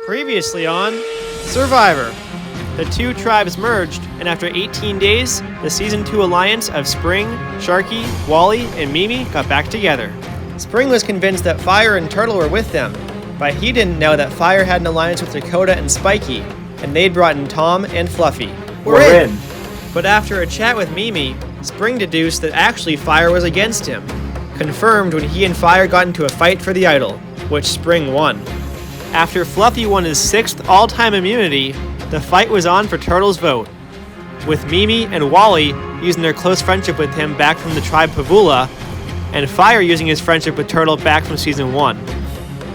Previously on Survivor. The two tribes merged, and after 18 days, the Season 2 alliance of Spring, Sharky, Wally, and Mimi got back together. Spring was convinced that Fire and Turtle were with them, but he didn't know that Fire had an alliance with Dakota and Spiky, and they'd brought in Tom and Fluffy. We're in! But after a chat with Mimi, Spring deduced that actually Fire was against him, confirmed when he and Fire got into a fight for the idol, which Spring won. After Fluffy won his 6th all-time immunity, the fight was on for Turtle's vote, with Mimi and Wally using their close friendship with him back from the tribe Pavula, and Fire using his friendship with Turtle back from Season 1.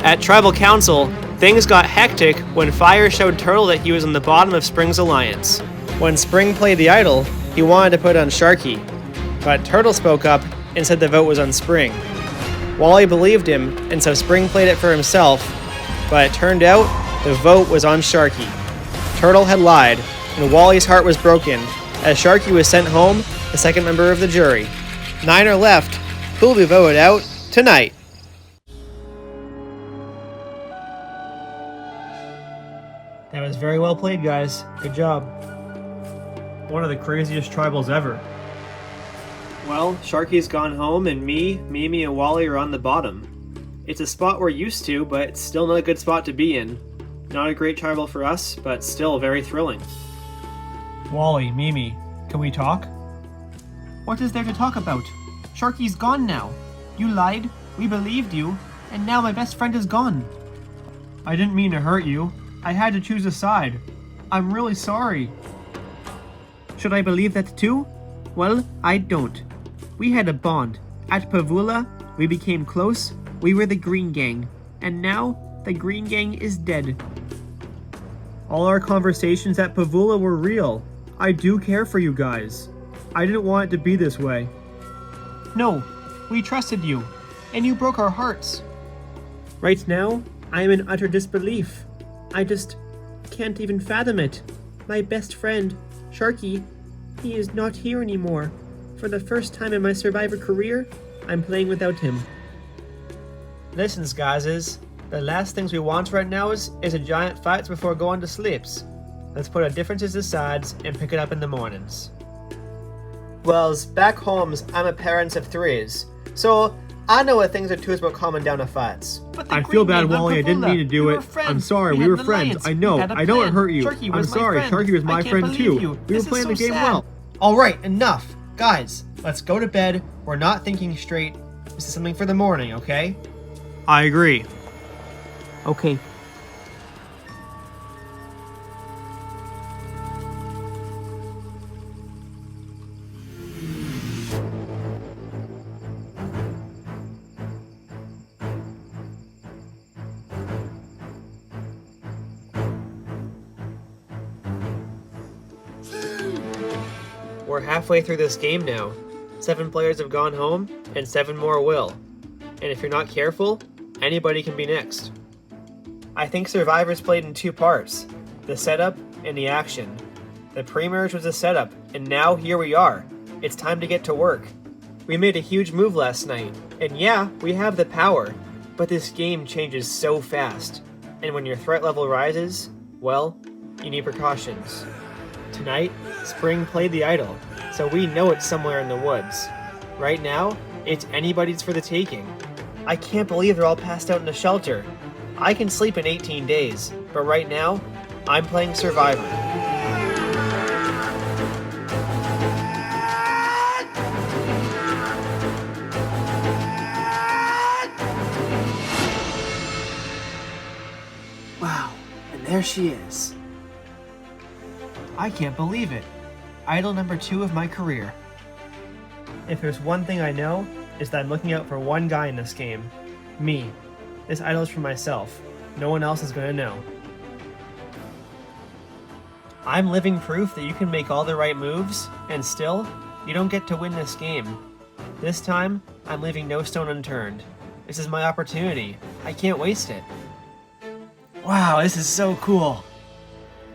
At Tribal Council, things got hectic when Fire showed Turtle that he was on the bottom of Spring's alliance. When Spring played the idol, he wanted to put on Sharky, but Turtle spoke up and said the vote was on Spring. Wally believed him, and so Spring played it for himself, but it turned out the vote was on Sharky. Turtle had lied, and Wally's heart was broken, as Sharky was sent home, the second member of the jury. 9 are left, who'll be voted out tonight. That was very well played, guys. Good job. One of the craziest tribals ever. Well, Sharky's gone home, and me, Mimi, and Wally are on the bottom. It's a spot we're used to, but it's still not a good spot to be in. Not a great tribal for us, but still very thrilling. Wally, Mimi, can we talk? What is there to talk about? Sharky's gone now. You lied, we believed you, and now my best friend is gone. I didn't mean to hurt you. I had to choose a side. I'm really sorry. Should I believe that too? Well, I don't. We had a bond. At Pavula, we became close. We were the Green Gang, and now the Green Gang is dead. All our conversations at Pavula were real. I do care for you guys. I didn't want it to be this way. No, we trusted you, and you broke our hearts. Right now, I am in utter disbelief. I just can't even fathom it. My best friend, Sharky, he is not here anymore. For the first time in my Survivor career, I'm playing without him. Listen, guys, the last things we want right now is a giant fight before going to sleeps. Let's put our differences aside and pick it up in the mornings. Well, back homes, I'm a parent of 3s, so I know what things are too about calming down the fights. I feel bad, Wally. I didn't mean to do it. I'm sorry. We were friends. I know it hurt you. I'm sorry. Sharky was my friend too. We were playing the game well. Alright, enough. Guys, let's go to bed. We're not thinking straight. This is something for the morning, okay? I agree. Okay. We're halfway through this game now. 7 players have gone home, and 7 more will. And if you're not careful, anybody can be next. I think Survivor's played in 2 parts, the setup and the action. The pre-merge was a setup, and now here we are. It's time to get to work. We made a huge move last night, and yeah, we have the power, but this game changes so fast. And when your threat level rises, well, you need precautions. Tonight, Spring played the idol, so we know it's somewhere in the woods. Right now, it's anybody's for the taking. I can't believe they're all passed out in the shelter. I can sleep in 18 days, but right now, I'm playing Survivor. Wow, and there she is. I can't believe it. Idol number 2 of my career. If there's one thing I know, is that I'm looking out for one guy in this game. Me. This idol is for myself. No one else is gonna know. I'm living proof that you can make all the right moves, and still, you don't get to win this game. This time, I'm leaving no stone unturned. This is my opportunity. I can't waste it. Wow, this is so cool.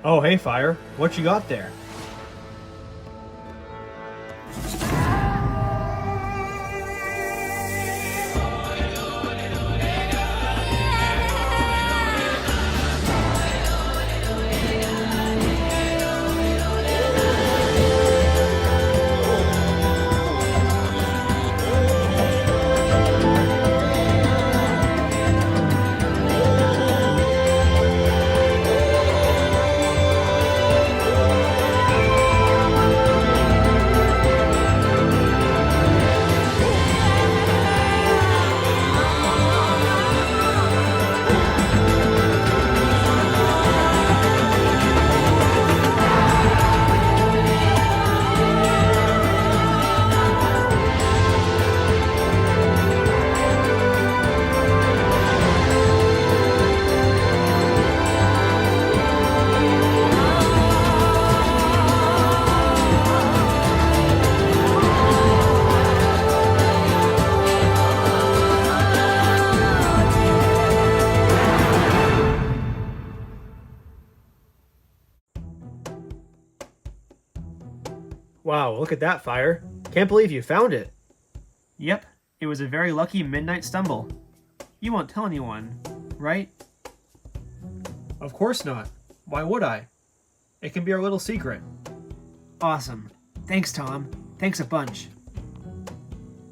Oh, hey, Fire. What you got there? Wow, look at that fire. Can't believe you found it. Yep, it was a very lucky midnight stumble. You won't tell anyone, right? Of course not. Why would I? It can be our little secret. Awesome. Thanks, Tom. Thanks a bunch.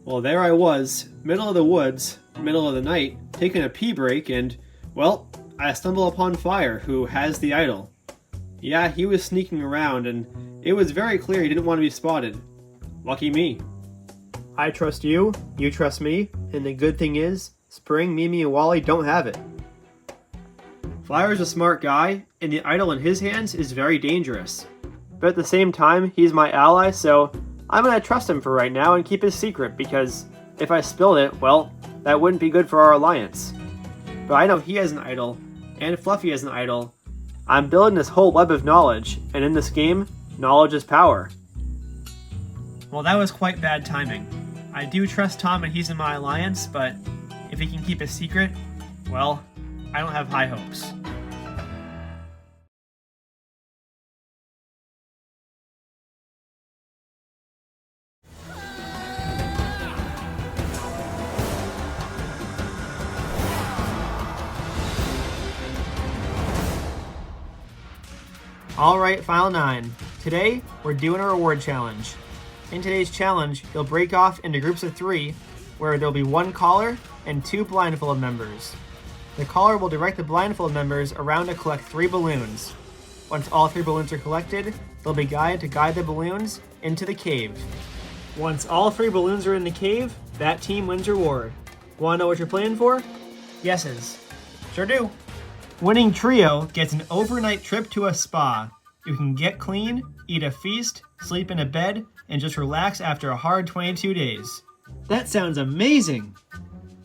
Well, there I was, middle of the woods, middle of the night, taking a pee break, and, well, I stumble upon Fire, who has the idol. Yeah, he was sneaking around, and it was very clear he didn't want to be spotted. Lucky me. I trust you, you trust me, and the good thing is, Spring, Mimi, and Wally don't have it. Fire's a smart guy, and the idol in his hands is very dangerous. But at the same time, he's my ally, so I'm gonna trust him for right now and keep his secret, because if I spilled it, well, that wouldn't be good for our alliance. But I know he has an idol, and Fluffy has an idol. I'm building this whole web of knowledge, and in this game, knowledge is power. Well, that was quite bad timing. I do trust Tom and he's in my alliance, but if he can keep his secret, well, I don't have high hopes. Alright, File 9. Today, we're doing a reward challenge. In today's challenge, you'll break off into groups of 3, where there'll be 1 caller and 2 blindfolded members. The caller will direct the blindfolded members around to collect 3 balloons. Once all 3 balloons are collected, they'll be guided to guide the balloons into the cave. Once all 3 balloons are in the cave, that team wins reward. Wanna know what you're playing for? Yeses. Sure do. Winning trio gets an overnight trip to a spa. You can get clean, eat a feast, sleep in a bed, and just relax after a hard 22 days. That sounds amazing!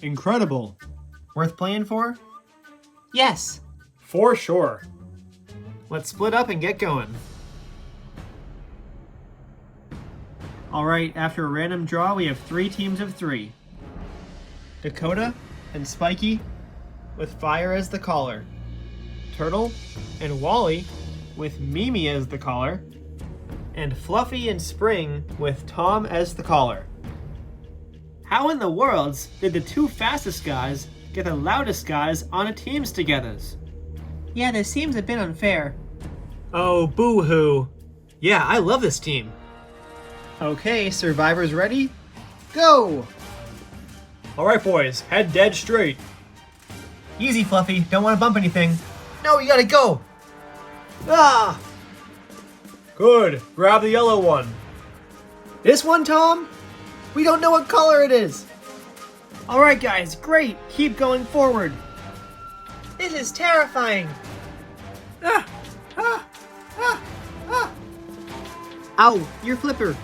Incredible. Worth playing for? Yes. For sure. Let's split up and get going. Alright, after a random draw, we have 3 teams of 3. Dakota and Spiky with Fire as the caller. Turtle and Wally with Mimi as the caller. And Fluffy and Spring with Tom as the caller. How in the world did the 2 fastest guys get the loudest guys on a teams together? Yeah, this seems a bit unfair. Oh, boo-hoo. Yeah, I love this team. Okay, survivors ready? Go! Alright boys, head dead straight. Easy, Fluffy, don't want to bump anything. No, you gotta go! Ah! Good, grab the yellow one. This one, Tom? We don't know what color it is. Alright guys, great, keep going forward. This is terrifying. Ah! Ah! Ah! Ah! Ow, your flipper.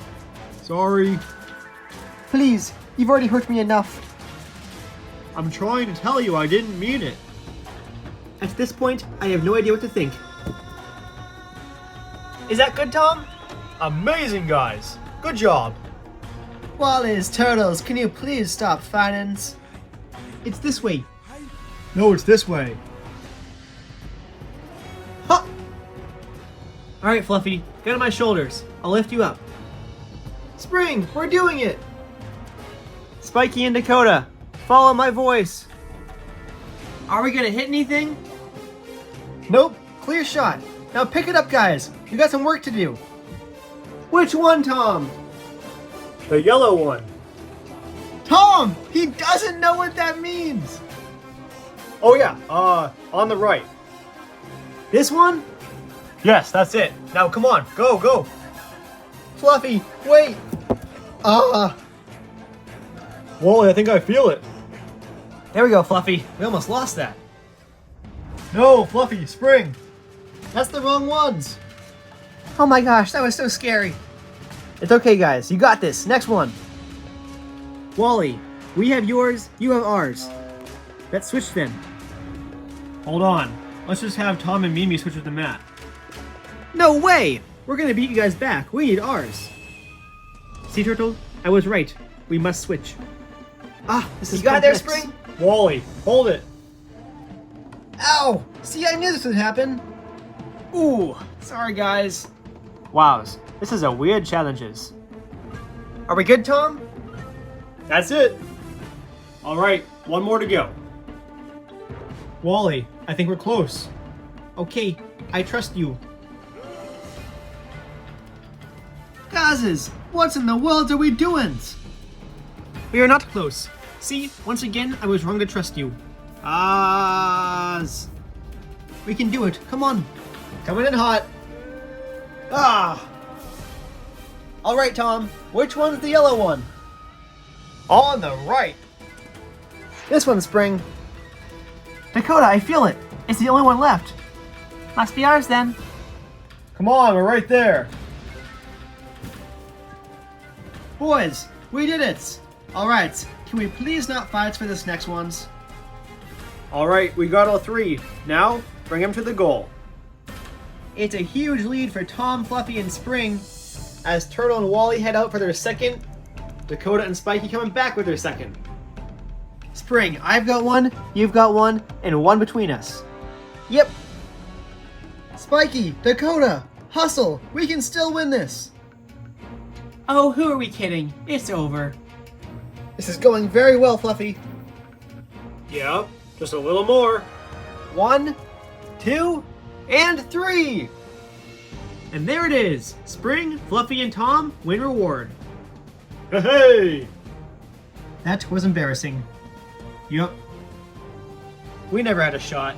Sorry. Please, you've already hurt me enough. I'm trying to tell you I didn't mean it. At this point, I have no idea what to think. Is that good, Tom? Amazing, guys. Good job. Wallies, Turtles, can you please stop fighting? It's this way. No, it's this way. Ha! Alright, Fluffy, get on my shoulders. I'll lift you up. Spring, we're doing it! Spiky and Dakota, follow my voice. Are we gonna hit anything? Nope, clear shot. Now pick it up, guys. You got some work to do. Which one, Tom? The yellow one. Tom! He doesn't know what that means! Oh yeah, on the right. This one? Yes, that's it. Now come on, go, go. Fluffy, wait! Wally, I think I feel it. There we go, Fluffy. We almost lost that. No, Fluffy, Spring. That's the wrong ones. Oh my gosh, that was so scary. It's okay, guys. You got this. Next one. Wally, we have yours, you have ours. Let's switch then. Hold on. Let's just have Tom and Mimi switch with the mat. No way! We're gonna beat you guys back. We need ours. See, Turtle? I was right. We must switch. Ah, this is complex. You got there, Spring? Wally, hold it. Ow! See, I knew this would happen. Ooh, sorry guys. Wows, this is a weird challenges. Are we good, Tom? That's it. All right, one more to go. Wally, I think we're close. Okay, I trust you. Gazes, what in the world are we doing? We are not close. See, once again, I was wrong to trust you. We can do it. Come on. Coming in hot. All right, Tom. Which one's the yellow one? On the right. This one's Spring. Dakota, I feel it. It's the only one left. Must be ours then. Come on, we're right there. Boys, we did it. All right, can we please not fight for this next ones? All right, we got all three. Now, bring them to the goal. It's a huge lead for Tom, Fluffy, and Spring as Turtle and Wally head out for their second. Dakota and Spiky coming back with their second. Spring, I've got one, you've got one, and one between us. Yep. Spiky, Dakota, hustle, we can still win this. Oh, who are we kidding? It's over. This is going very well, Fluffy. Yep, just a little more. 1, 2, and 3! And there it is! Spring, Fluffy, and Tom win reward. Hey! That was embarrassing. Yup. We never had a shot.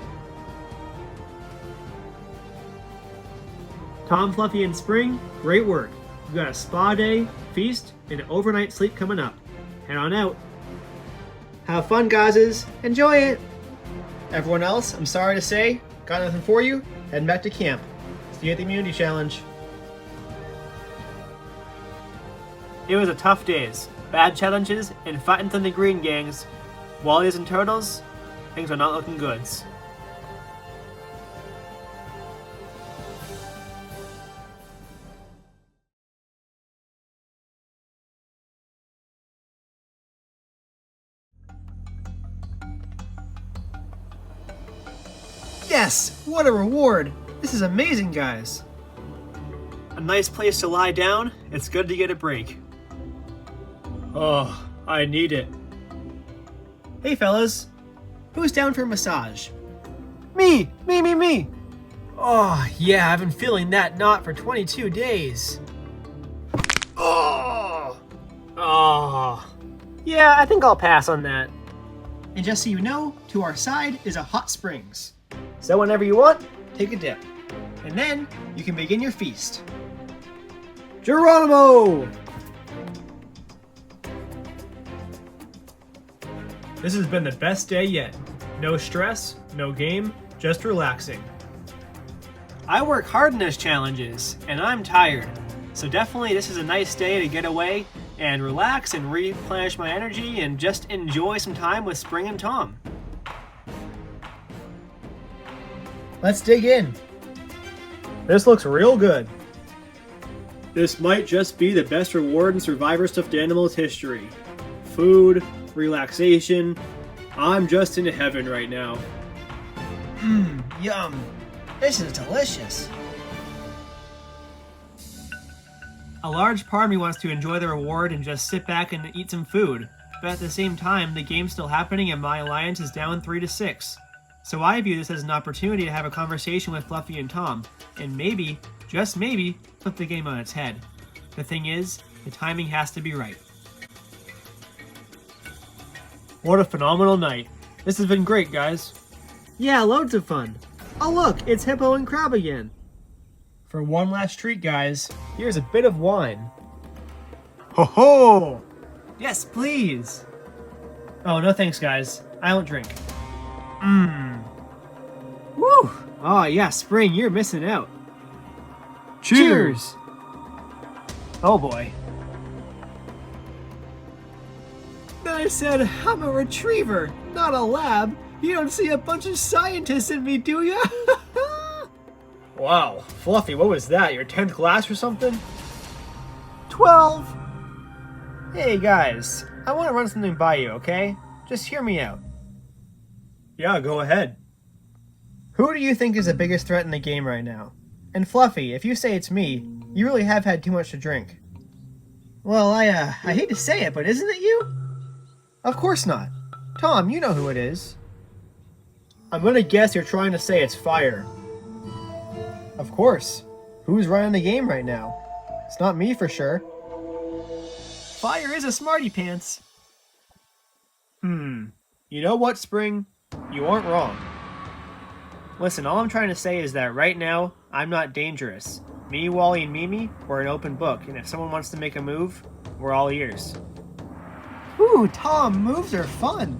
Tom, Fluffy, and Spring, great work. We've got a spa day, feast, and overnight sleep coming up. Head on out. Have fun, guys. Enjoy it. Everyone else, I'm sorry to say, got nothing for you. Heading back to camp. See you at the immunity challenge. It was a tough days. Bad challenges and fighting from the green gangs. Wallies and turtles, things are not looking goods. Yes! What a reward! This is amazing, guys! A nice place to lie down. It's good to get a break. Oh, I need it. Hey, fellas. Who's down for a massage? Me! Me! Oh, yeah, I've been feeling that knot for 22 days. Oh! Yeah, I think I'll pass on that. And just so you know, to our side is a hot springs. So whenever you want, take a dip. And then you can begin your feast. Geronimo! This has been the best day yet. No stress, no game, just relaxing. I work hard in these challenges, and I'm tired. So definitely this is a nice day to get away and relax and replenish my energy and just enjoy some time with Spring and Tom. Let's dig in. This looks real good. This might just be the best reward in Survivor Stuffed Animals history. Food, relaxation. I'm just in heaven right now. Yum. This is delicious. A large part of me wants to enjoy the reward and just sit back and eat some food. But at the same time, the game's still happening and my alliance is down 3-6. So I view this as an opportunity to have a conversation with Fluffy and Tom, and maybe, just maybe, flip the game on its head. The thing is, the timing has to be right. What a phenomenal night. This has been great, guys. Yeah, loads of fun. Oh look, it's Hippo and Crab again. For one last treat, guys, here's a bit of wine. Ho ho! Yes, please. Oh, no thanks, guys. I don't drink. Woo! Oh yeah, Spring, you're missing out. Cheers! Oh boy. I said, I'm a retriever, not a lab. You don't see a bunch of scientists in me, do ya? Wow, Fluffy, what was that? Your 10th class or something? 12! Hey guys, I want to run something by you, okay? Just hear me out. Yeah, go ahead. Who do you think is the biggest threat in the game right now? And Fluffy, if you say it's me, You really have had too much to drink. Well, I hate to say it, but isn't it you? Of course not. Tom, you know who it is. I'm gonna guess you're trying to say it's Fire. Of course. Who's running the game right now? It's not me for sure. Fire is a smarty pants. You know what, Spring? You aren't wrong. Listen, all I'm trying to say is that right now, I'm not dangerous. Me, Wally, and Mimi, we're an open book, and if someone wants to make a move, we're all ears. Ooh, Tom, moves are fun.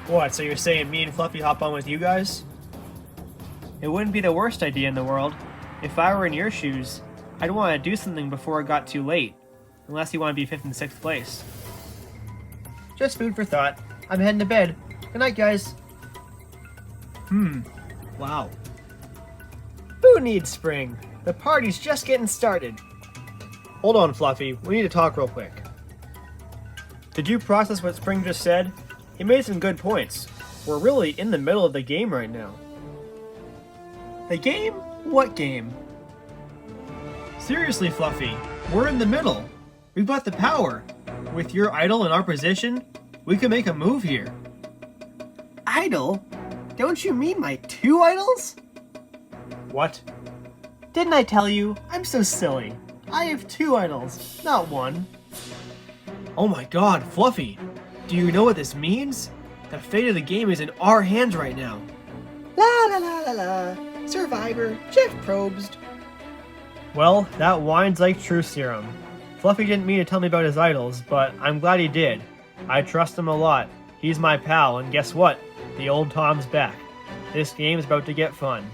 What, so you're saying me and Fluffy hop on with you guys? It wouldn't be the worst idea in the world. If I were in your shoes, I'd want to do something before it got too late. Unless you want to be 5th and 6th place. Just food for thought. I'm heading to bed. Good night, guys. Wow. Who needs spring? The party's just getting started. Hold on, Fluffy. We need to talk real quick. Did you process what Spring just said? He made some good points. We're really in the middle of the game right now. The game? What game? Seriously, Fluffy. We're in the middle. We've got the power. With your idol in our position, we could make a move here. Idol? Don't you mean my 2 idols? What? Didn't I tell you? I'm so silly. I have 2 idols, not 1. Oh my god, Fluffy! Do you know what this means? The fate of the game is in our hands right now. La la la la la. Survivor, Jeff Probst. Well, that whines like true Serum. Fluffy didn't mean to tell me about his idols, but I'm glad he did. I trust him a lot. He's my pal, and guess what? The old Tom's back. This game's about to get fun.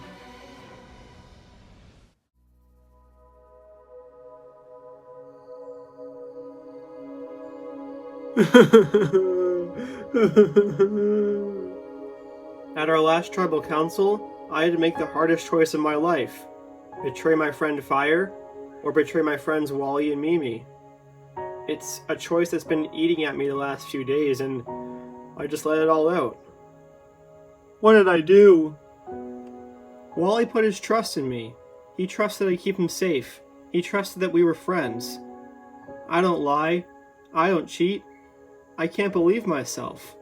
At our last tribal council, I had to make the hardest choice of my life. Betray my friend Fire, or betray my friends Wally and Mimi. It's a choice that's been eating at me the last few days, and I just let it all out. What did I do? Wally put his trust in me. He trusted I'd keep him safe. He trusted that we were friends. I don't lie. I don't cheat. I can't believe myself.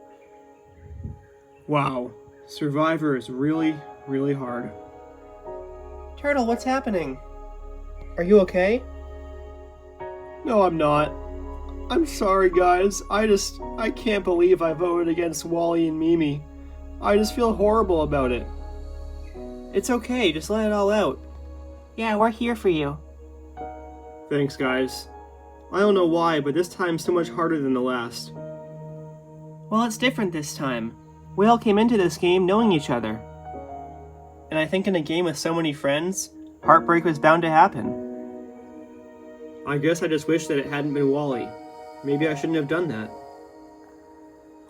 Wow. Survivor is really, really hard. Turtle, what's happening? Are you okay? No, I'm not. I'm sorry, guys. I can't believe I voted against Wally and Mimi. I just feel horrible about it. It's okay, just let it all out. Yeah, we're here for you. Thanks, guys. I don't know why, but this time's so much harder than the last. Well, it's different this time. We all came into this game knowing each other. And I think in a game with so many friends, heartbreak was bound to happen. I guess I just wish that it hadn't been Wally. Maybe I shouldn't have done that.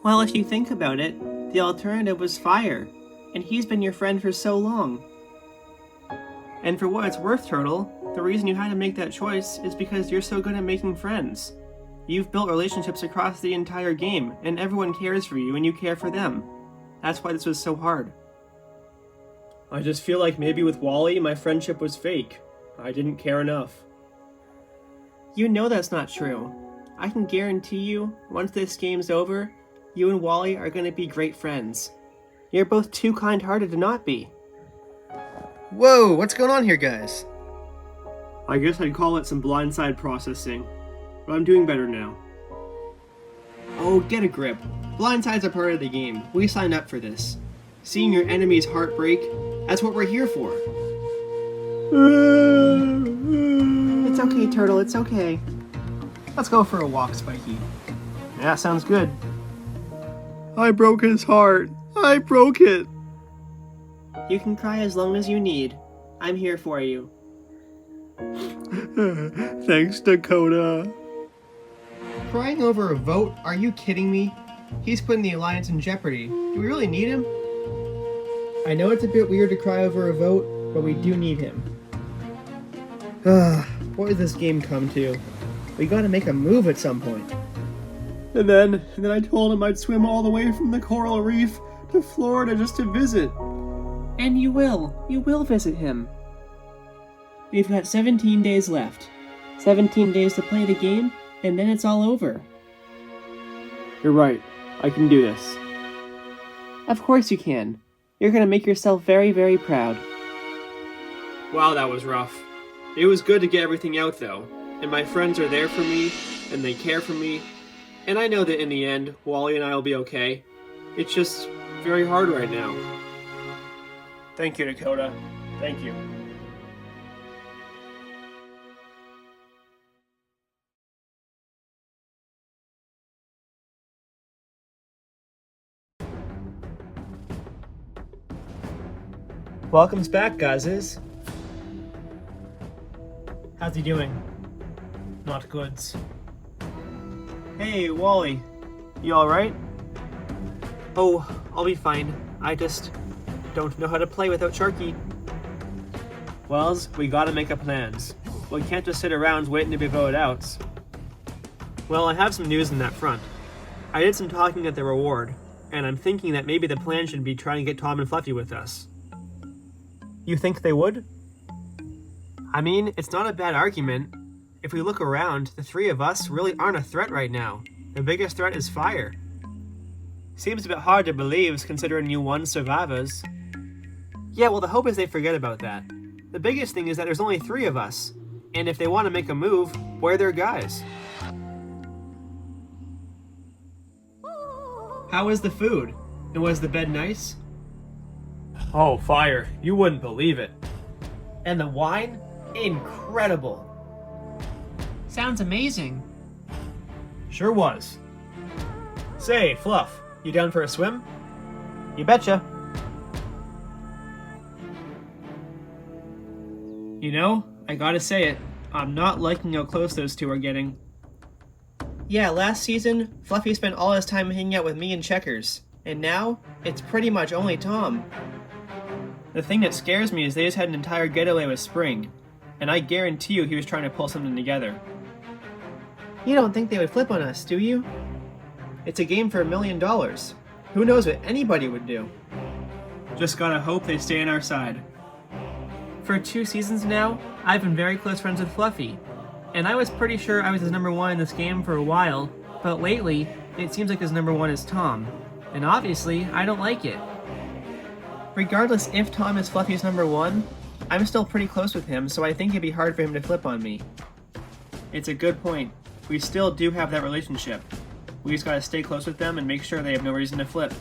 Well, if you think about it, the alternative was Fire, and he's been your friend for so long. And for what it's worth, Turtle, the reason you had to make that choice is because you're so good at making friends. You've built relationships across the entire game, and everyone cares for you and you care for them. That's why this was so hard. I just feel like maybe with Wally, my friendship was fake. I didn't care enough. You know that's not true. I can guarantee you, once this game's over, you and Wally are going to be great friends. You're both too kind-hearted to not be. Whoa, what's going on here, guys? I guess I'd call it some blindside processing, but I'm doing better now. Oh, get a grip. Blindsides are part of the game. We signed up for this. Seeing your enemy's heart break, that's what we're here for. It's okay, Turtle, it's okay. Let's go for a walk, Spiky. Yeah, sounds good. I broke his heart. I broke it. You can cry as long as you need. I'm here for you. Thanks, Dakota. Crying over a vote? Are you kidding me? He's putting the Alliance in jeopardy. Do we really need him? I know it's a bit weird to cry over a vote, but we do need him. What did this game come to? We gotta make a move at some point. And then I told him I'd swim all the way from the coral reef to Florida just to visit. And you will visit him. We've got 17 days left. 17 days to play the game, and then it's all over. You're right. I can do this. Of course you can. You're gonna make yourself very, very proud. Wow, that was rough. It was good to get everything out, though. And my friends are there for me, and they care for me. And I know that in the end, Wally and I will be okay. It's just very hard right now. Thank you, Dakota. Thank you. Welcome's back, guys. How's he doing? Not goods. Hey, Wally. You alright? Oh, I'll be fine. I just don't know how to play without Sharky. Wells, we gotta make up plans. We can't just sit around waiting to be voted out. Well, I have some news on that front. I did some talking at the reward, and I'm thinking that maybe the plan should be trying to get Tom and Fluffy with us. You think they would? I mean, it's not a bad argument. If we look around, the three of us really aren't a threat right now. The biggest threat is fire. Seems a bit hard to believe, considering you won survivors. Yeah, well, the hope is they forget about that. The biggest thing is that there's only three of us, and if they want to make a move, where are their guys? How was the food? And was the bed nice? Oh, fire. You wouldn't believe it. And the wine? Incredible. Sounds amazing. Sure was. Say, Fluff, you down for a swim? You betcha. You know, I gotta say it, I'm not liking how close those two are getting. Yeah, last season, Fluffy spent all his time hanging out with me and Checkers, and now, it's pretty much only Tom. The thing that scares me is they just had an entire getaway with Spring, and I guarantee you he was trying to pull something together. You don't think they would flip on us, do you? It's a game for $1 million. Who knows what anybody would do? Just gotta hope they stay on our side. For 2 seasons now, I've been very close friends with Fluffy, and I was pretty sure I was his number 1 in this game for a while, but lately, it seems like his number 1 is Tom, and obviously, I don't like it. Regardless if Tom is Fluffy's number 1, I'm still pretty close with him, so I think it'd be hard for him to flip on me. It's a good point. We still do have that relationship. We just gotta stay close with them and make sure they have no reason to flip.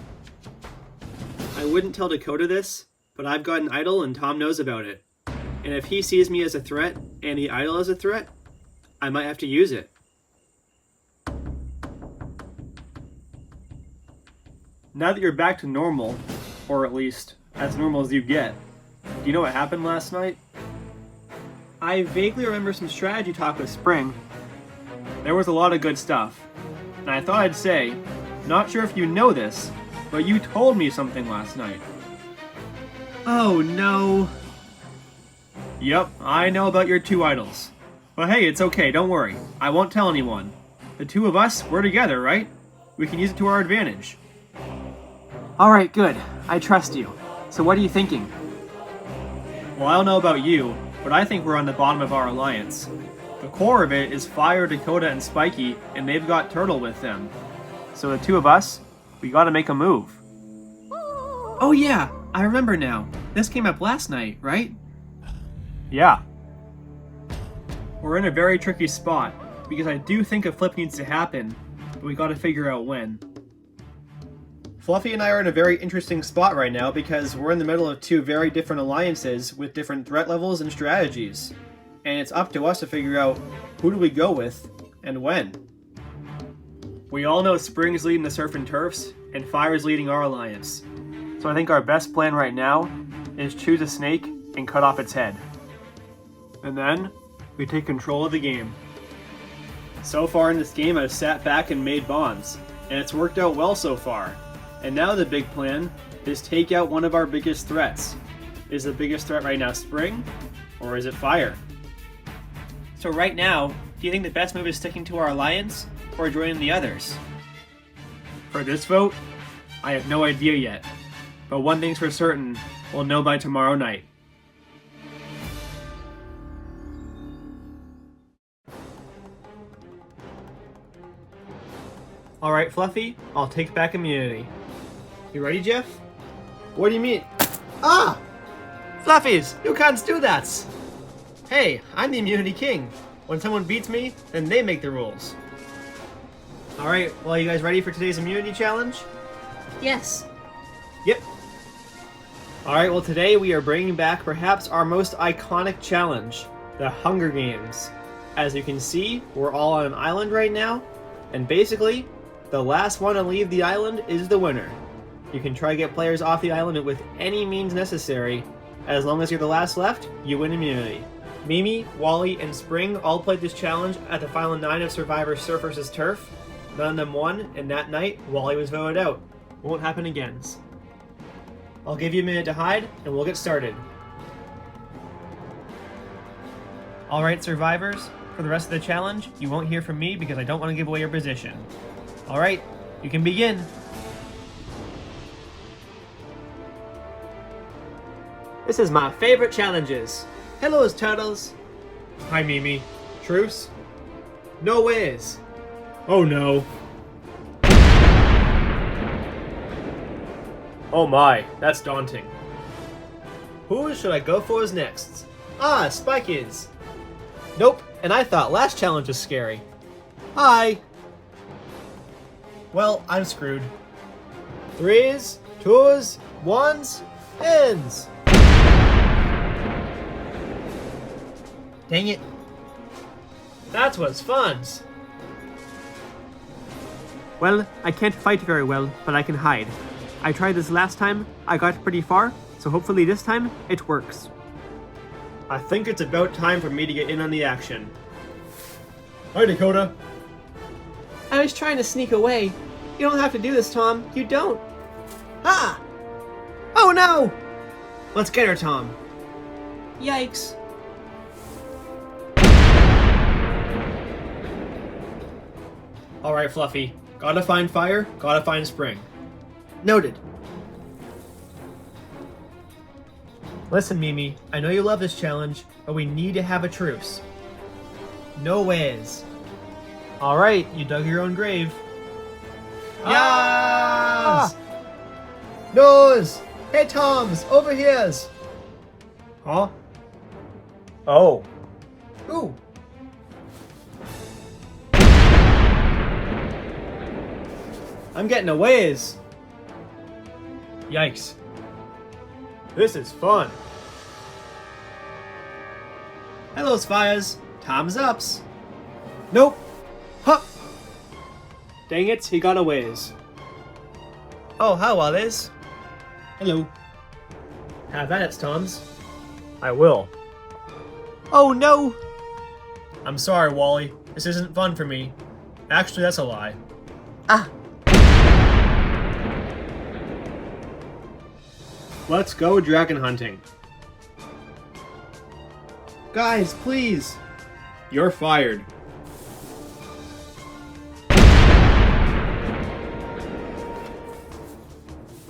I wouldn't tell Dakota this, but I've got an idol and Tom knows about it. And if he sees me as a threat, and the idol as a threat, I might have to use it. Now that you're back to normal, or at least as normal as you get, do you know what happened last night? I vaguely remember some strategy talk with Spring. There was a lot of good stuff. And I thought I'd say, not sure if you know this, but you told me something last night. Oh no. Yep, I know about your 2 idols. But hey, it's okay, don't worry. I won't tell anyone. The 2 of us, we're together, right? We can use it to our advantage. Alright, good. I trust you. So what are you thinking? Well, I don't know about you, but I think we're on the bottom of our alliance. The core of it is Fire, Dakota, and Spiky, and they've got Turtle with them. So the 2 of us, we gotta make a move. Oh yeah, I remember now. This came up last night, right? Yeah. We're in a very tricky spot, because I do think a flip needs to happen, but we gotta figure out when. Fluffy and I are in a very interesting spot right now because we're in the middle of 2 very different alliances with different threat levels and strategies. And it's up to us to figure out who do we go with and when. We all know Spring's leading the Surf and Turfs, and Fire's leading our alliance. So I think our best plan right now is choose a snake and cut off its head. And then, we take control of the game. So far in this game I've sat back and made bonds, and it's worked out well so far. And now the big plan is take out one of our biggest threats. Is the biggest threat right now Spring, or is it Fire? So right now, do you think the best move is sticking to our alliance, or joining the others? For this vote, I have no idea yet. But one thing's for certain, we'll know by tomorrow night. Alright, Fluffy, I'll take back immunity. You ready, Jeff? What do you mean? Ah! Fluffies, you can't do that! Hey, I'm the immunity king. When someone beats me, then they make the rules. Alright, well, you guys ready for today's immunity challenge? Yes. Yep. Alright, well, today we are bringing back perhaps our most iconic challenge, the Hunger Games. As you can see, we're all on an island right now, and basically, the last one to leave the island is the winner. You can try to get players off the island with any means necessary. As long as you're the last left, you win immunity. Mimi, Wally, and Spring all played this challenge at the final 9 of Survivor Surf vs. Turf. None of them won, and that night, Wally was voted out. Won't happen again. I'll give you a minute to hide, and we'll get started. Alright, survivors, for the rest of the challenge, you won't hear from me because I don't want to give away your position. Alright, you can begin. This is my favorite challenges. Hello, turtles. Hi, Mimi. Truce? No ways. Oh no. Oh my, that's daunting. Who should I go for as next? Ah, Spike is. Nope, and I thought last challenge was scary. Hi. Well, I'm screwed. 3s, 2s, 1s, ends. Dang it. That was fun. Well, I can't fight very well, but I can hide. I tried this last time, I got pretty far, so hopefully this time, it works. I think it's about time for me to get in on the action. Hi, Dakota. I was trying to sneak away. You don't have to do this, Tom. You don't. Ah! Oh no! Let's get her, Tom. Yikes. Alright, Fluffy. Gotta find fire, gotta find spring. Noted. Listen, Mimi, I know you love this challenge, but we need to have a truce. No ways. Alright, you dug your own grave. Yes! Nose! Hey, Toms! Over here's! Huh? Oh. Ooh. I'm getting a ways. Yikes. This is fun. Hello, Spires. Tom's ups. Nope. Huh. Dang it, he got a ways. Oh, hi, Wallace. Hello. Have at it, Toms. I will. Oh, no! I'm sorry, Wally. This isn't fun for me. Actually, that's a lie. Ah! Let's go dragon hunting. Guys, please! You're fired.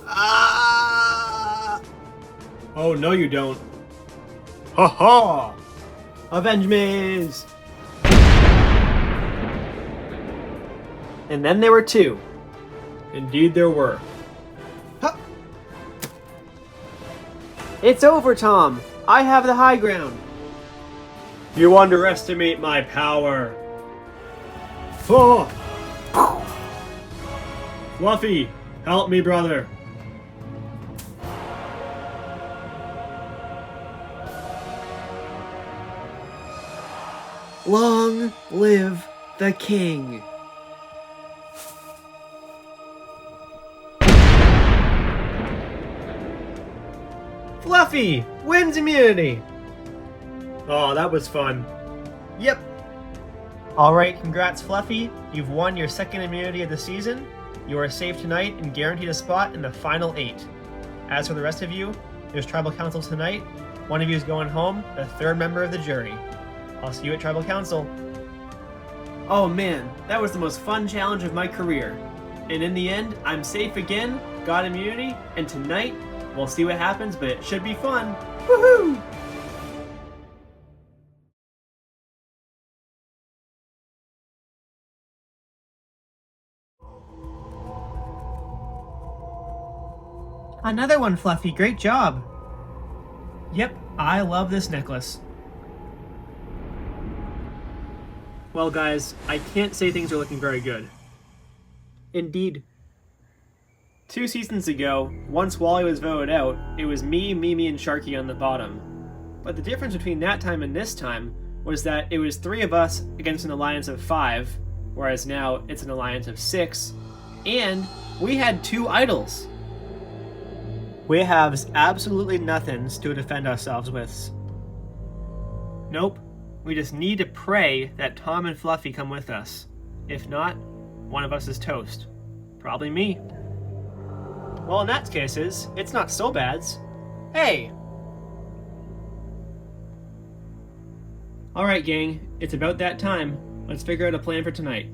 Ah! Oh, no you don't. Ha ha! Avenge me! And then there were 2. Indeed there were. Huh. It's over, Tom! I have the high ground! You underestimate my power! Oh. Fluffy, help me, brother! Long live the king! Fluffy wins immunity! Oh, that was fun. Yep. Alright, congrats Fluffy. You've won your second immunity of the season. You are safe tonight and guaranteed a spot in the final 8. As for the rest of you, there's Tribal Council tonight. One of you is going home, the 3rd member of the jury. I'll see you at Tribal Council. Oh man, that was the most fun challenge of my career. And in the end, I'm safe again, got immunity, and tonight, we'll see what happens, but it should be fun. Woohoo! Another one, Fluffy. Great job. Yep, I love this necklace. Well, guys, I can't say things are looking very good. Indeed. 2 seasons ago, once Wally was voted out, it was me, Mimi, and Sharky on the bottom. But the difference between that time and this time was that it was 3 of us against an alliance of 5, whereas now it's an alliance of 6, and we had 2 idols. We have absolutely nothing to defend ourselves with. Nope, we just need to pray that Tom and Fluffy come with us. If not, one of us is toast. Probably me. Well, in that cases, it's not so bad. Hey! Alright, gang, it's about that time. Let's figure out a plan for tonight.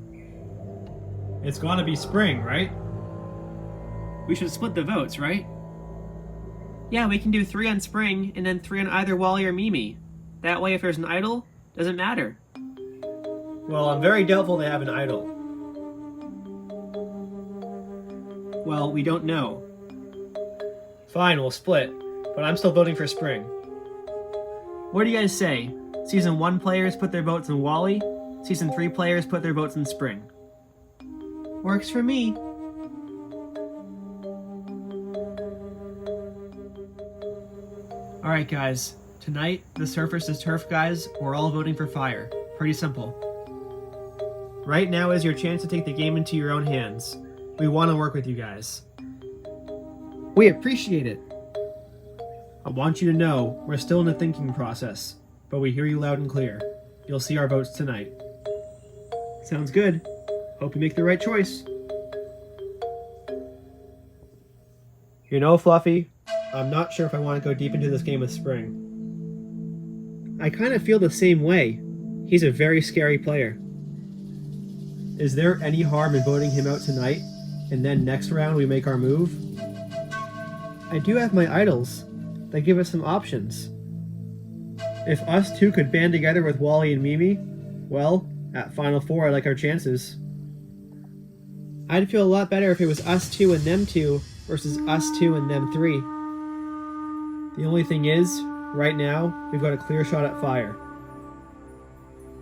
It's gonna be spring, right? We should split the votes, right? Yeah, we can do 3 on spring, and then 3 on either Wally or Mimi. That way, if there's an idol, doesn't matter. Well, I'm very doubtful they have an idol. Well, we don't know. Fine, we'll split, but I'm still voting for spring. What do you guys say? Season 1 players put their votes in Wally, Season 3 players put their votes in spring. Works for me. Alright guys, tonight, the Surf vs. Turf guys, we're all voting for fire. Pretty simple. Right now is your chance to take the game into your own hands. We want to work with you guys. We appreciate it. I want you to know we're still in the thinking process, but we hear you loud and clear. You'll see our votes tonight. Sounds good. Hope you make the right choice. You know, Fluffy, I'm not sure if I want to go deep into this game with Spring. I kind of feel the same way. He's a very scary player. Is there any harm in voting him out tonight, and then next round we make our move? I do have my idols. They give us some options. If us 2 could band together with Wally and Mimi, well, at Final 4 I like our chances. I'd feel a lot better if it was us 2 and them 2 versus us 2 and them 3. The only thing is, right now, we've got a clear shot at fire.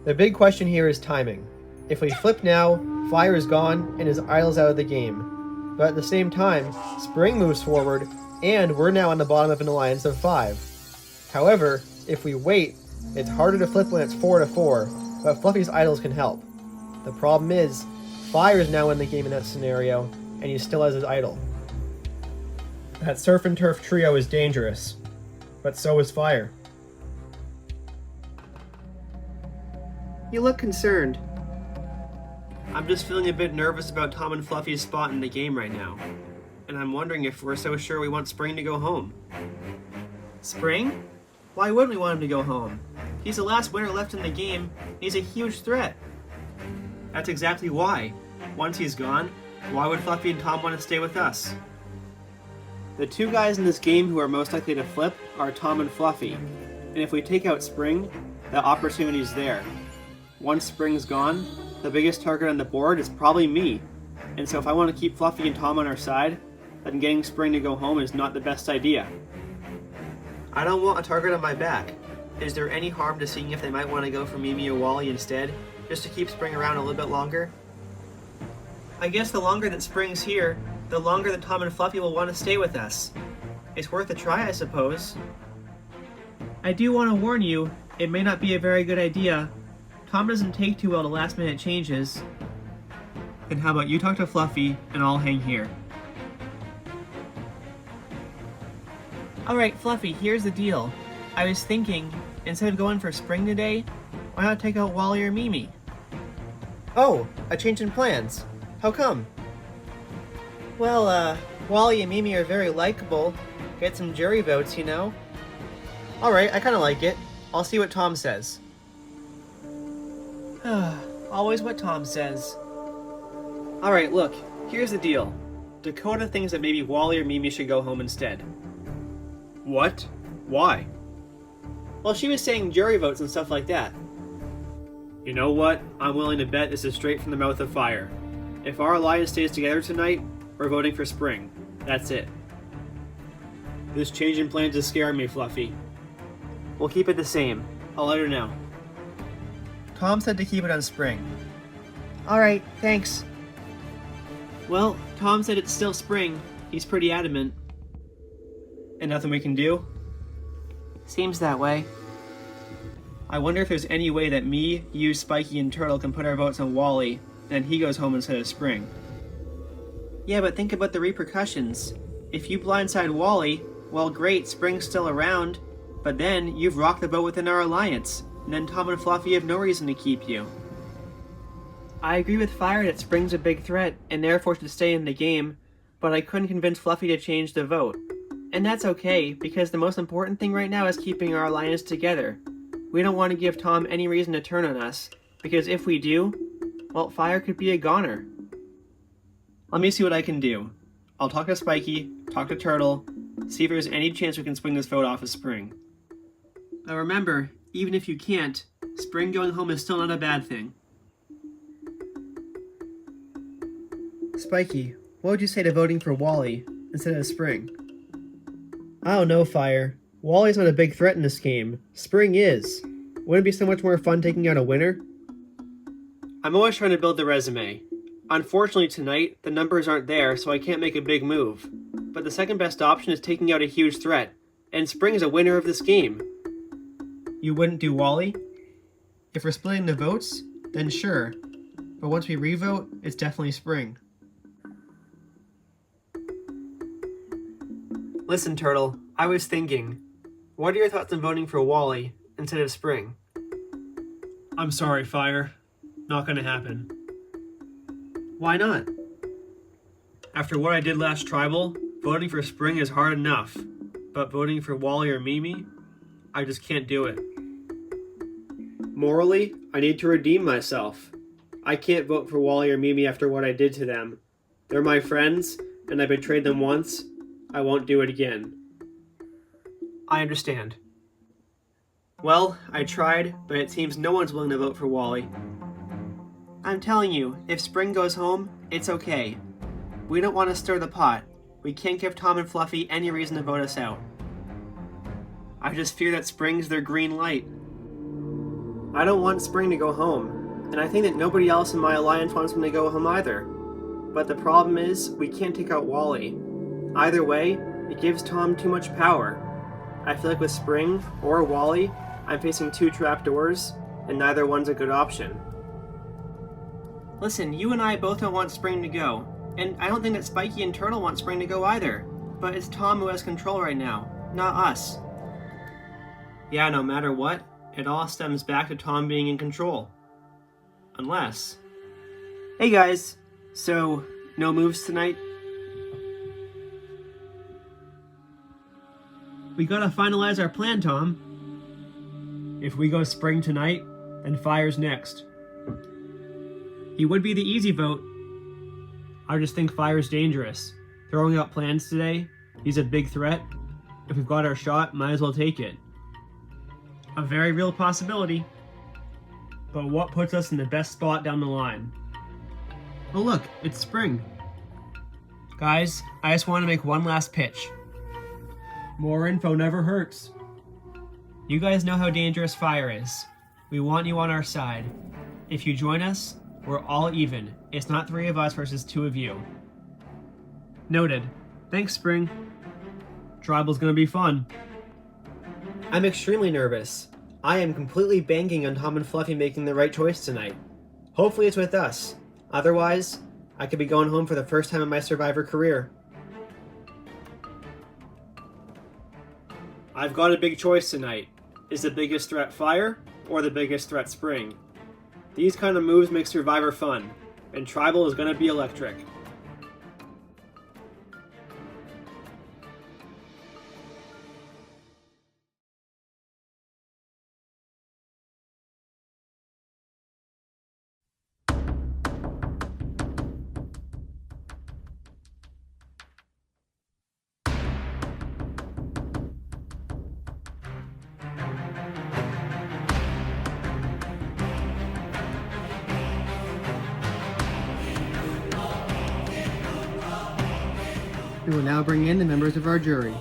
The big question here is timing. If we flip now, fire is gone and his idol's out of the game. But at the same time, Spring moves forward, and we're now on the bottom of an alliance of 5. However, if we wait, it's harder to flip when it's 4-4, but Fluffy's idols can help. The problem is, Fire is now in the game in that scenario, and he still has his idol. That Surf and Turf trio is dangerous, but so is Fire. You look concerned. I'm just feeling a bit nervous about Tom and Fluffy's spot in the game right now. And I'm wondering if we're so sure we want Spring to go home. Spring? Why wouldn't we want him to go home? He's the last winner left in the game, and he's a huge threat. That's exactly why. Once he's gone, why would Fluffy and Tom want to stay with us? The 2 guys in this game who are most likely to flip are Tom and Fluffy. And if we take out Spring, the opportunity's there. Once Spring's gone, the biggest target on the board is probably me. And so if I want to keep Fluffy and Tom on our side, then getting Spring to go home is not the best idea. I don't want a target on my back. Is there any harm to seeing if they might want to go for Mimi or Wally instead, just to keep Spring around a little bit longer? I guess the longer that Spring's here, the longer that Tom and Fluffy will want to stay with us. It's worth a try, I suppose. I do want to warn you, it may not be a very good idea. Tom doesn't take too well to last-minute changes. Then how about you talk to Fluffy, and I'll hang here. Alright, Fluffy, here's the deal. I was thinking, instead of going for Spring today, why not take out Wally or Mimi? Oh, a change in plans. How come? Well, Wally and Mimi are very likable. Get some jury votes, you know? Alright, I kinda like it. I'll see what Tom says. Always what Tom says. Alright, look, here's the deal. Dakota thinks that maybe Wally or Mimi should go home instead. What? Why? Well, she was saying jury votes and stuff like that. You know what? I'm willing to bet this is straight from the mouth of Fire. If our alliance stays together tonight, we're voting for Spring. That's it. This change in plans is scaring me, Fluffy. We'll keep it the same. I'll let her know. Tom said to keep it on spring. Alright, thanks. Well, Tom said it's still spring. He's pretty adamant. And nothing we can do? Seems that way. I wonder if there's any way that me, you, Spiky, and Turtle can put our votes on Wally, and then he goes home instead of Spring. Yeah, but think about the repercussions. If you blindside Wally, well great, Spring's still around, but then you've rocked the boat within our alliance, and then Tom and Fluffy have no reason to keep you. I agree with Fire that Spring's a big threat, and therefore should stay in the game, but I couldn't convince Fluffy to change the vote. And that's okay, because the most important thing right now is keeping our alliance together. We don't want to give Tom any reason to turn on us, because if we do, well, Fire could be a goner. Let me see what I can do. I'll talk to Spiky, talk to Turtle, see if there's any chance we can swing this vote off of Spring. Now remember, even if you can't, Spring going home is still not a bad thing. Spiky, what would you say to voting for Wally instead of Spring? I don't know, Fire. Wally's not a big threat in this game. Spring is. Wouldn't it be so much more fun taking out a winner? I'm always trying to build the resume. Unfortunately tonight, the numbers aren't there, so I can't make a big move. But the second best option is taking out a huge threat, and Spring is a winner of this game. You wouldn't do Wally? If we're splitting the votes, then sure. But once we revote, it's definitely Spring. Listen, Turtle, I was thinking, what are your thoughts on voting for Wally instead of Spring? I'm sorry, Fire. Not gonna happen. Why not? After what I did last Tribal, voting for Spring is hard enough, but voting for Wally or Mimi, I just can't do it. Morally, I need to redeem myself. I can't vote for Wally or Mimi after what I did to them. They're my friends, and I betrayed them once. I won't do it again. I understand. Well, I tried, but it seems no one's willing to vote for Wally. I'm telling you, if Spring goes home, it's okay. We don't want to stir the pot. We can't give Tom and Fluffy any reason to vote us out. I just fear that Spring's their green light. I don't want Spring to go home, and I think that nobody else in my alliance wants him to go home either. But the problem is, we can't take out Wally. Either way, it gives Tom too much power. I feel like with Spring or Wally, I'm facing two trapdoors, and neither one's a good option. Listen, you and I both don't want Spring to go, and I don't think that Spiky and Turtle want Spring to go either. But it's Tom who has control right now, not us. Yeah, no matter what, it all stems back to Tom being in control. Unless... Hey guys, so, no moves tonight? We gotta finalize our plan, Tom. If we go Spring tonight, then Fire's next. He would be the easy vote. I just think Fire's dangerous. Throwing out plans today, he's a big threat. If we've got our shot, might as well take it. A very real possibility. But what puts us in the best spot down the line? Oh look, it's Spring. Guys, I just want to make one last pitch. More info never hurts. You guys know how dangerous Fire is. We want you on our side. If you join us, we're all even. It's not 3 of us versus 2 of you. Noted. Thanks, Spring. Tribal's gonna be fun. I'm extremely nervous. I am completely banking on Tom and Fluffy making the right choice tonight. Hopefully it's with us. Otherwise, I could be going home for the first time in my Survivor career. I've got a big choice tonight. Is the biggest threat Fire, or the biggest threat Spring? These kind of moves make Survivor fun, and Tribal is gonna be electric. We will now bring in the members of our jury.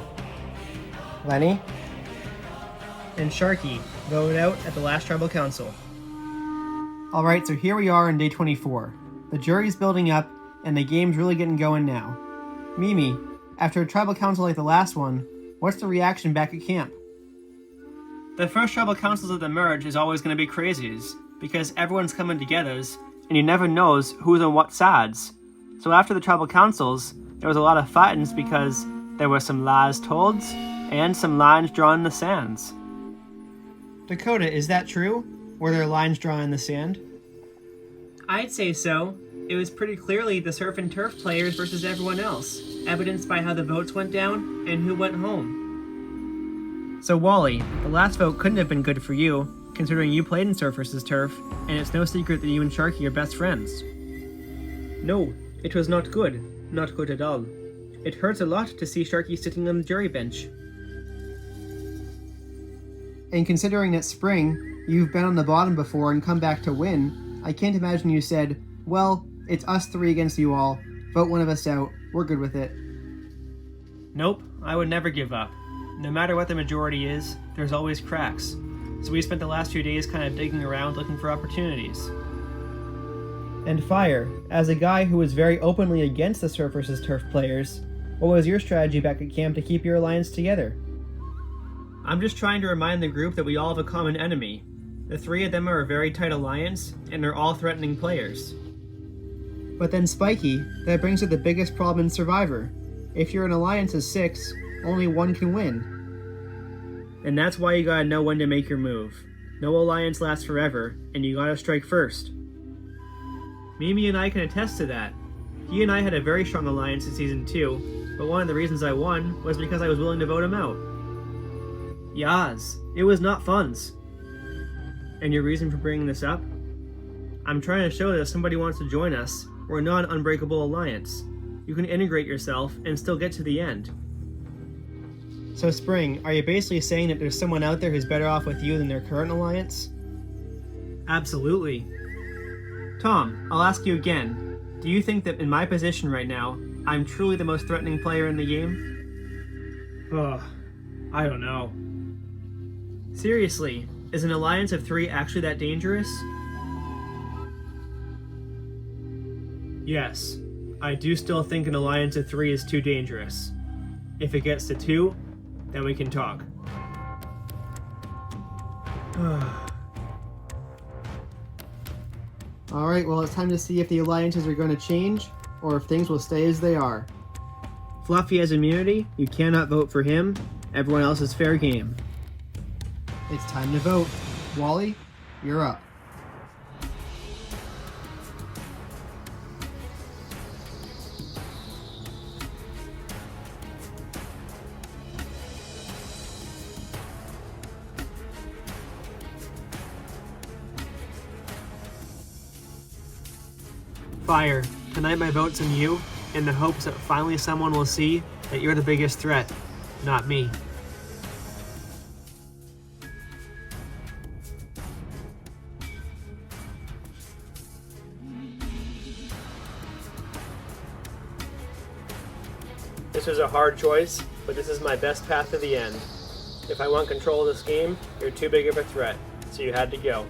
Lenny, and Sharky voted out at the last tribal council. Alright, so here we are on day 24. The jury's building up, and the game's really getting going now. Mimi, after a tribal council like the last one, what's the reaction back at camp? The first tribal councils of the merge is always going to be crazies, because everyone's coming together, and you never knows who's on what sides. So after the tribal councils, there was a lot of fightings because there were some lies told, and some lines drawn in the sands. Dakota, is that true? Were there lines drawn in the sand? I'd say so. It was pretty clearly the surf and turf players versus everyone else, evidenced by how the votes went down and who went home. So Wally, the last vote couldn't have been good for you, considering you played in surf versus turf, and it's no secret that you and Sharky are best friends. No, it was not good. Not good at all. It hurts a lot to see Sharky sitting on the jury bench. And considering that Spring, you've been on the bottom before and come back to win, I can't imagine you said, well, it's us three against you all. Vote one of us out. We're good with it. Nope, I would never give up. No matter what the majority is, there's always cracks. So we spent the last few days kind of digging around looking for opportunities. And Fire, as a guy who was very openly against the surf versus turf players, what was your strategy back at camp to keep your alliance together? I'm just trying to remind the group that we all have a common enemy. The three of them are a very tight alliance, and they're all threatening players. But then Spiky, that brings up the biggest problem in Survivor. If you're an alliance of 6, only one can win. And that's why you gotta know when to make your move. No alliance lasts forever, and you gotta strike first. Mimi and I can attest to that. He and I had a very strong alliance in Season 2, but one of the reasons I won was because I was willing to vote him out. Yaz, it was not funs. And your reason for bringing this up? I'm trying to show that if somebody wants to join us, we're not an unbreakable alliance. You can integrate yourself and still get to the end. So Spring, are you basically saying that there's someone out there who's better off with you than their current alliance? Absolutely. Tom, I'll ask you again. Do you think that in my position right now, I'm truly the most threatening player in the game? Ugh, I don't know. Seriously, is an alliance of 3 actually that dangerous? Yes, I do still think an alliance of 3 is too dangerous. If it gets to 2, then we can talk. Alright, well it's time to see if the alliances are going to change, or if things will stay as they are. Fluffy has immunity, you cannot vote for him, everyone else is fair game. It's time to vote. Wally, you're up. Fire, tonight my vote's on you, in the hopes that finally someone will see that you're the biggest threat, not me. This was a hard choice, but this is my best path to the end. If I want control of this game, you're too big of a threat, so you had to go.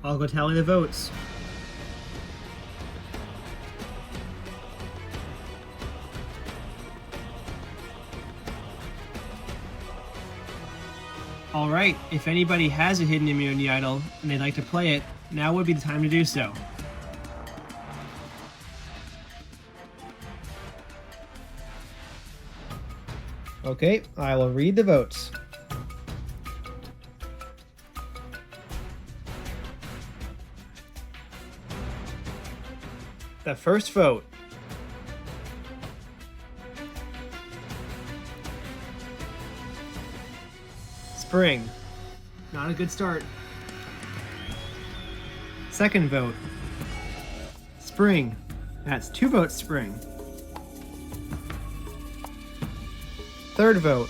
I'll go tally the votes. Alright, if anybody has a hidden immunity idol and they'd like to play it, now would be the time to do so. Okay, I will read the votes. The first vote. Spring. Not a good start. Second vote. Spring. That's 2 votes Spring. Third vote.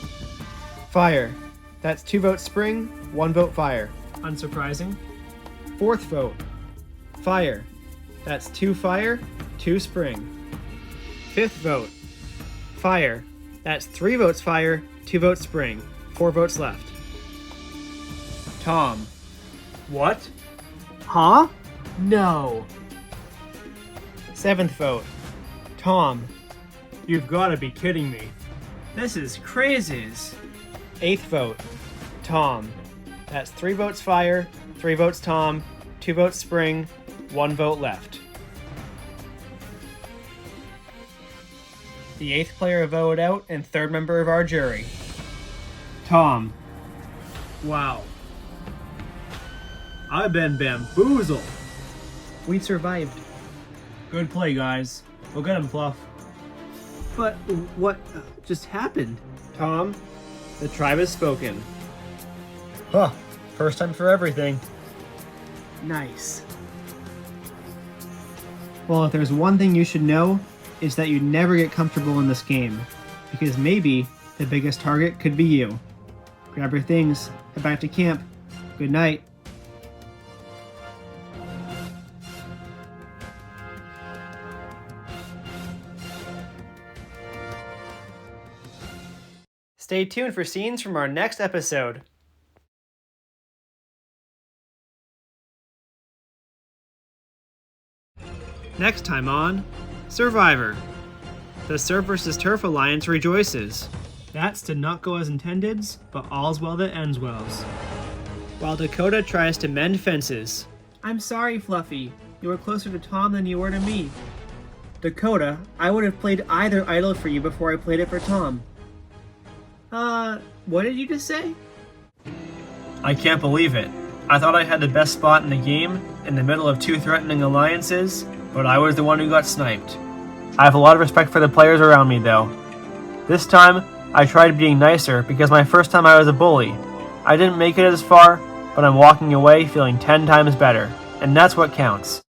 Fire. That's 2 votes Spring, 1 vote Fire. Unsurprising. Fourth vote. Fire. That's 2 Fire, 2 spring. 5th vote, fire. That's 3 votes fire, 2 votes spring. 4 votes left. Tom. What? Huh? No. 7th vote, Tom. You've got to be kidding me. This is crazies. 8th vote, Tom. That's 3 votes fire, 3 votes Tom, 2 votes spring, 1 vote left. The 8th player voted out and 3rd member of our jury. Tom. Wow. I've been bamboozled. We survived. Good play, guys. We'll get him, Fluff. But what just happened? Tom, the tribe has spoken. Huh. First time for everything. Nice. Well, if there's one thing you should know, it's that you never get comfortable in this game, because maybe the biggest target could be you. Grab your things, head back to camp. Good night. Stay tuned for scenes from our next episode. Next time on Survivor. The Surf vs. Turf Alliance rejoices. That's did not go as intended, but all's well that ends well. While Dakota tries to mend fences. I'm sorry, Fluffy. You were closer to Tom than you were to me. Dakota, I would have played either idol for you before I played it for Tom. What did you just say? I can't believe it. I thought I had the best spot in the game, in the middle of 2 threatening alliances, but I was the one who got sniped. I have a lot of respect for the players around me, though. This time, I tried being nicer because my first time I was a bully. I didn't make it as far, but I'm walking away feeling 10 times better, and that's what counts.